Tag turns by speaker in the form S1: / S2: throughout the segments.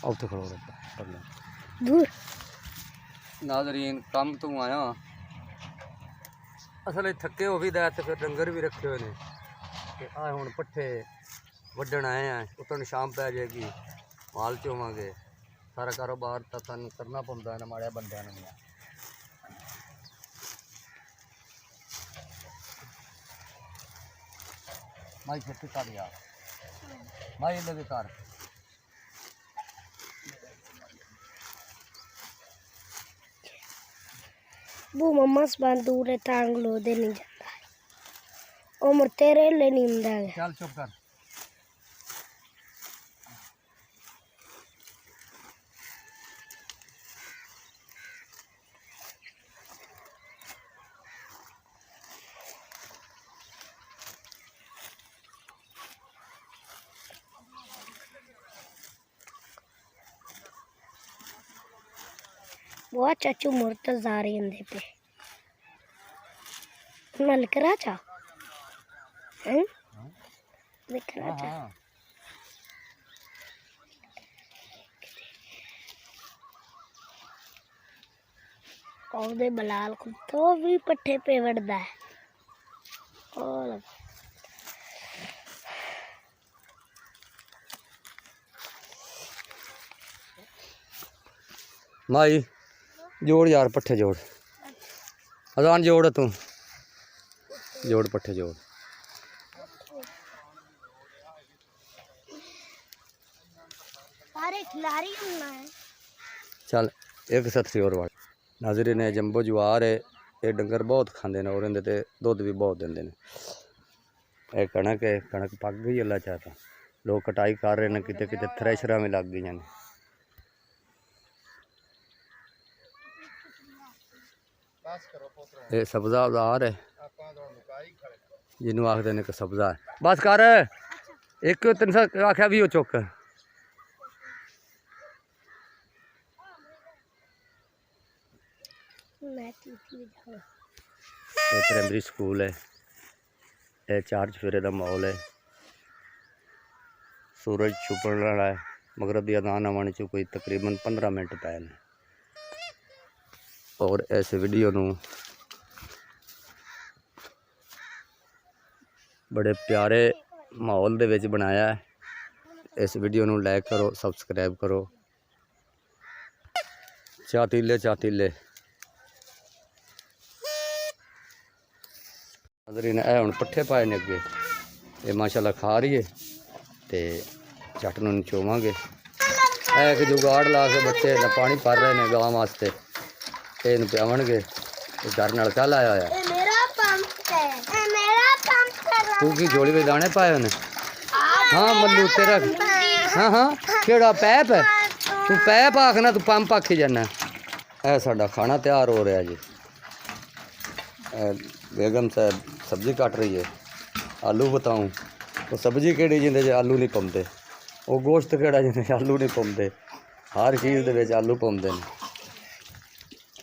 S1: ਉੱਥੇ ਖੜੋ ਰੱਖਾ
S2: दूर
S1: नाज़रीन काम तो आया असल थके हो भी दा ते फिर डंगर भी रखे हुए ने ते आ हुण पट्ठे वड्डण आए हैं उतन शाम पै जाएगी माल चोवांगे सारा कारोबार तो सानू करना पौंदा है माड़े बंदियां नूं माई खेती कर यार माई इधर भी कर
S2: वो मम्मा सबान दूर है तांग लो दे नहीं जाता उम्र तेरे ले नहीं हुंदा है
S1: चल चुप कर
S2: वो चाचू मुर्तज़ आ रही अंदे पे नल कराचा हैं देख कराचा और दे बलाल को तो भी पट्ठे पे वड़दा है और
S1: माई जोड़ यार पट्ठे जोड़ अजान जोड़ तू जोड़ पट्ठे जोड़
S2: सारे खिलाड़ी होना है
S1: चल एक सतरी और वाल नाज़रीन ने जंबो जवार है ये डंगर बहुत खाते हैं और इनके दुध भी बहुत देंगे ये कणक है कणक पक गई अल्लाह चाहता लोग कटाई कर रहे हैं किते किते थ्रैशर में लग गई ने ये सब्जा औजार है जिन्हों आखते हैं कि सब्जा है बस कर एक तीन सौ आख्या भी हो चुक प्राइमरी स्कूल है ये चार चफेरे का माहौल है सूरज छुपण वाला है मगरब की अजान आने च कोई तकरीबन 15 मिनट पै ने और इस वीडियो नू बड़े प्यारे माहौल दे विच बनाया है इस वीडियो नू लाइक करो सबसक्राइब करो चातीले नाज़रीन है हुण पट्ठे पाए ने अगे ये माशाल्लाह खा रही है ते झट नूं चोवांगे एक जुगाड़ ला के बच्चे पानी भर रहे हैं गां वास्ते इन पियावणगे घर नलका लाया होया तू की झोली में दाने पाए उन्हें हाँ मल्लू तेरा हाँ हाँ केड़ा पैप है तू पैप आखना तू पंप आखी जाना है साडा खाना तैयार हो रहा जी बेगम साहब सब्जी काट रही है आलू बताऊँ तो सब्जी केड़ी जिंदे आलू नहीं पाते वो गोश्त केड़ा जिंदे आलू नहीं पाते हर चीज़ दे विच आलू पाते हैं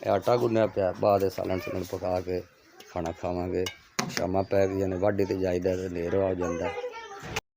S1: आटा गुन्निया पिया बाद सालन सलन पका के खाना खावांगे शामां पै गई ने वाढी ते जाईदा ते नेर हो जांदा